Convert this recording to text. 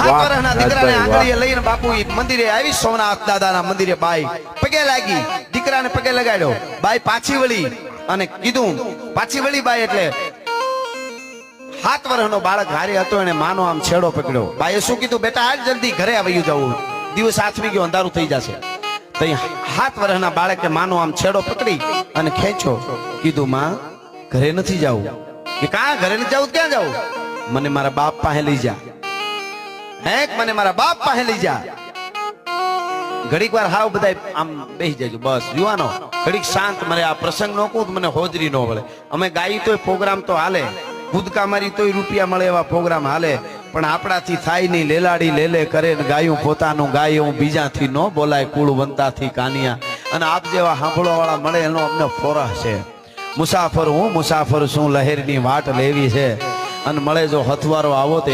7 વર્ષના દીકરાને આંગળીએ લઈને બાપુ મંદિરે આવી, સોમનાથ દાદાના મંદિરે બાઈ પગે લાગી, દીકરાને પગે લગાડ્યો. બાઈ પાછી વળી અને કીધું, પાછી વળી બાઈ એટલે 7 વર્ષનો બાળક હારે હતો, એને માનો આમ છેડો પકડ્યો. બાઈએ શું કીધું, બેટા હાલ જલ્દી ઘરે આવી જવું, દિવસ આથમી ગયો, અંધારું થઈ જશે. તો 7 વર્ષના બાળકે માનો આમ છેડો પકડી અને ખેંચો. કીધું, માં ઘરે નથી જવું. કે કાં ઘરે નથી જવું? ક્યાં જવું? મને મારા બાપ પાસે લઈ જા. હે, મને મારા બાપ પાસે લઈ જા. ઘડીક વાર હાવ બધા આમ બેસી જજો, બસ યુવાનો ઘડીક શાંત. મને આ પ્રસંગ નો કહું મને હોજરી ન વળે. અમે ગાઈ તોય પ્રોગ્રામ તો હાલે, કૂદકા મારી તોય રૂપિયા મળે એવા પ્રોગ્રામ હાલે, પણ આપણાથી થાય નહીં. લેલાડી લેલે કરે ને ગાયું પોતાનું ગાય, હું બીજાથી ન બોલાય, કુળવંતાથી કાનિયા. અને આપ જેવા સાંભળવા વાળા મળે એનો અમને ફોરહ છે. મુસાફર હું મુસાફર છું, લહેરની વાટ લેવી છે. અને મળે જો હથવારો આવો તો